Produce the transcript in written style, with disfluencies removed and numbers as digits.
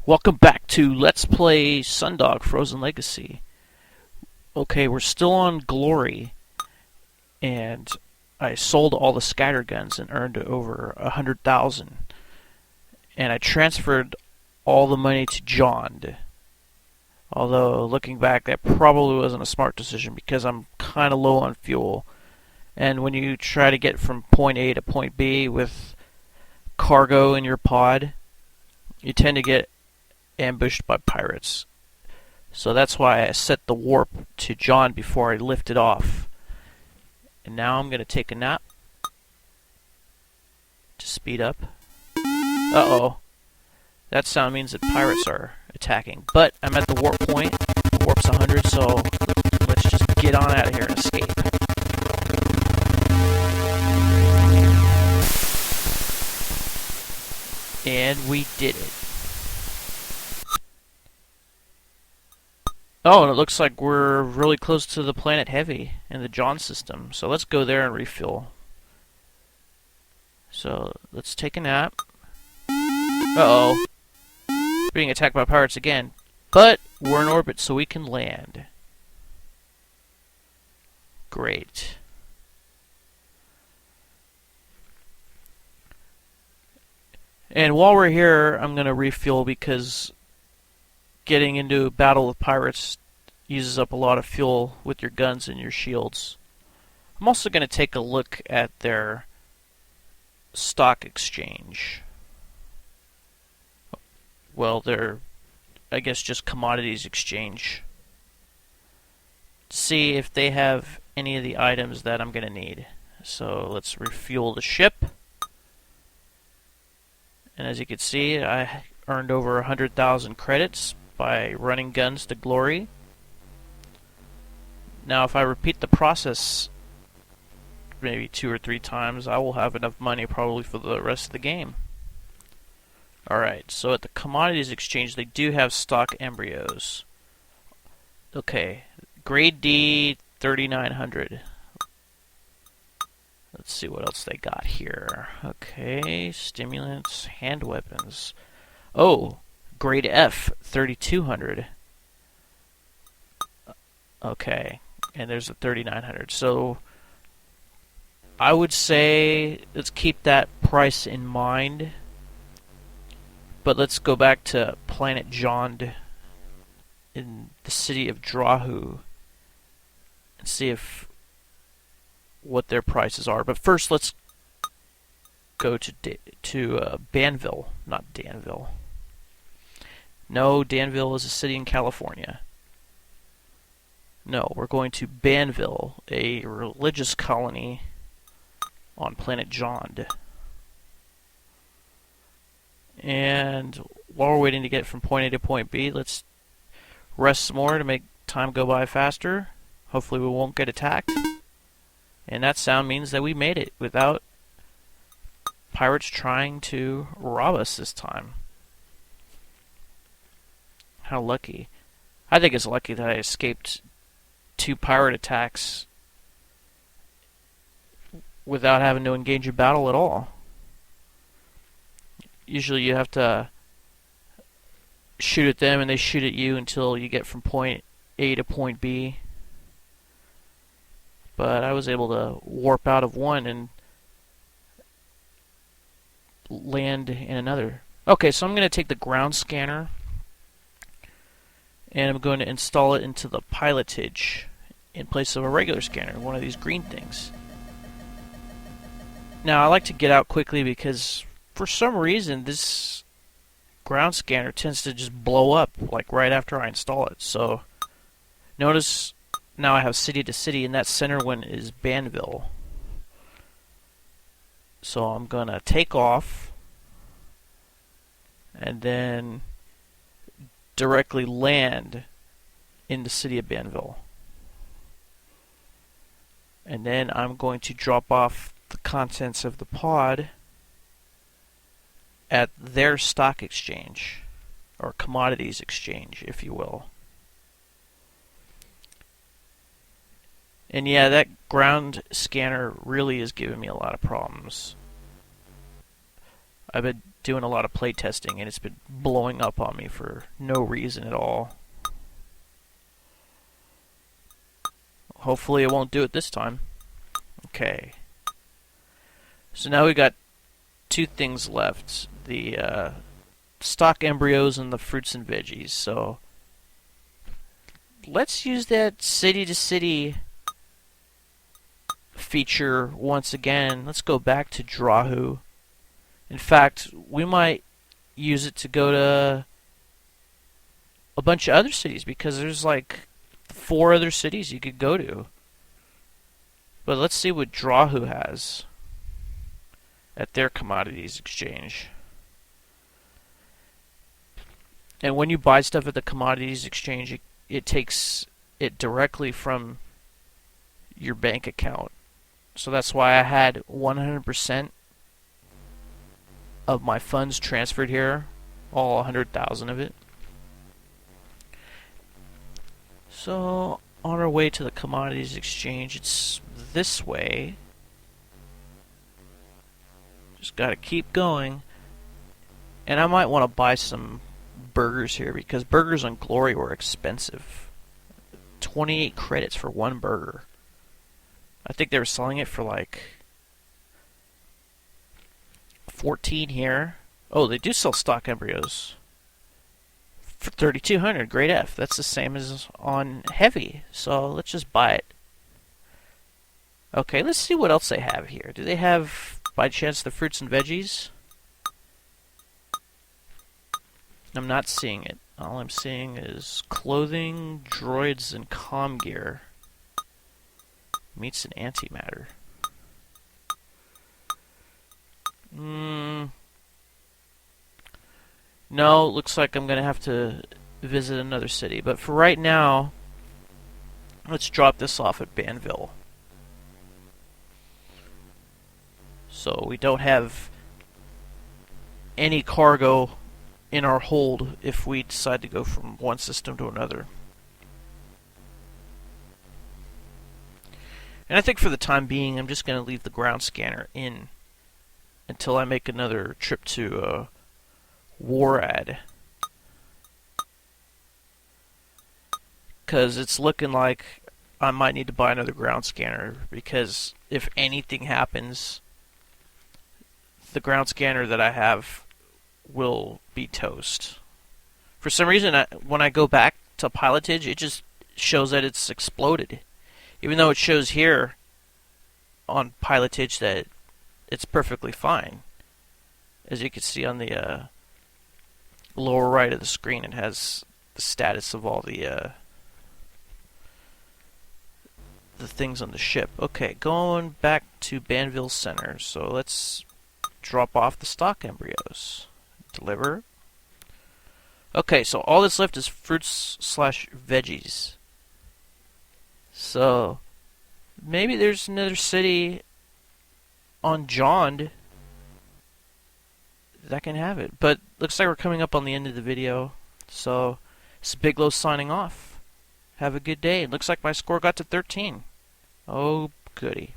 Welcome back to Let's Play Sundog Frozen Legacy. Okay, we're still on Glory, and I sold all the scatterguns and earned over 100,000. And I transferred all the money to Jondd. Although, looking back, that probably wasn't a smart decision because I'm kind of low on fuel. And when you try to get from point A to point B with cargo in your pod, you tend to get ambushed by pirates. So that's why I set the warp to Jondd before I lift it off. And now I'm going to take a nap to speed up. Uh-oh. That sound means that pirates are attacking. But I'm at the warp point. The warp's 100, so let's just get on out of here and escape. And we did it. Oh, and it looks like we're really close to the planet Heavy in the Jondd system. So let's go there and refuel. So let's take a nap. Uh-oh. Being attacked by pirates again. But we're in orbit, so we can land. Great. And while we're here, I'm going to refuel because getting into a battle with pirates uses up a lot of fuel with your guns and your shields. I'm also going to take a look at their stock exchange. Well, their, I guess, just commodities exchange. See if they have any of the items that I'm going to need. So let's refuel the ship. And as you can see, I earned over 100,000 credits by running guns to Glory. Now if I repeat the process maybe 2 or 3 times, I will have enough money probably for the rest of the game. Alright, so at the commodities exchange they do have stock embryos. Okay, grade D 3900. Let's see what else they got here. Okay, stimulants, hand weapons. Oh, grade F 3200. Okay, and there's a 3900. So I would say let's keep that price in mind. But let's go back to planet Jondd in the city of Drahew and see if what their prices are. But first, let's go to Banville, not Danville. No, Danville is a city in California. No, we're going to Banville, a religious colony on planet Jondd. And while we're waiting to get from point A to point B, let's rest some more to make time go by faster. Hopefully we won't get attacked. And that sound means that we made it without pirates trying to rob us this time. How lucky. I think it's lucky that I escaped 2 pirate attacks without having to engage a battle at all. Usually you have to shoot at them and they shoot at you until you get from point A to point B. But I was able to warp out of one and land in another. Okay, so I'm going to take the ground scanner and I'm going to install it into the pilotage in place of a regular scanner, one of these green things. Now I like to get out quickly because for some reason this ground scanner tends to just blow up like right after I install it. So notice now I have city to city and that center one is Banville. So I'm gonna take off and then directly land in the city of Banville. And then I'm going to drop off the contents of the pod at their stock exchange, or commodities exchange, if you will. And yeah, that ground scanner really is giving me a lot of problems. I've been doing a lot of play testing and it's been blowing up on me for no reason at all. Hopefully it won't do it this time. Okay. So now we got two things left. The stock embryos and the fruits and veggies. So let's use that city to city feature once again. Let's go back to Drahew. In fact, we might use it to go to a bunch of other cities because there's like 4 other cities you could go to. But let's see what Drahew has at their commodities exchange. And when you buy stuff at the commodities exchange, it takes it directly from your bank account. So that's why I had 100% of my funds transferred here, all 100,000 of it. So on our way to the commodities exchange, it's this way. Just gotta keep going. And I might want to buy some burgers here because burgers on Glory were expensive. 28 credits for one burger. I think they were selling it for like 14 here. Oh, they do sell stock embryos for 3,200. Grade F. That's the same as on Heavy. So let's just buy it. Okay, let's see what else they have here. Do they have, by chance, the fruits and veggies? I'm not seeing it. All I'm seeing is clothing, droids, and comm gear. Meats and antimatter. No, looks like I'm going to have to visit another city. But for right now, let's drop this off at Banville. So we don't have any cargo in our hold if we decide to go from one system to another. And I think for the time being, I'm just going to leave the ground scanner in until I make another trip to Warad. Because it's looking like I might need to buy another ground scanner, because if anything happens, the ground scanner that I have will be toast. For some reason, when I go back to pilotage, it just shows that it's exploded. Even though it shows here on pilotage that it's perfectly fine. As you can see on the lower right of the screen, it has the status of all the things on the ship. Okay, going back to Banville Center. So let's drop off the stock embryos. Deliver. Okay, so all that's left is fruits / veggies. So maybe there's another city on Jondd that can have it. But looks like we're coming up on the end of the video. So it's Biglow signing off. Have a good day. It looks like my score got to 13. Oh, goody.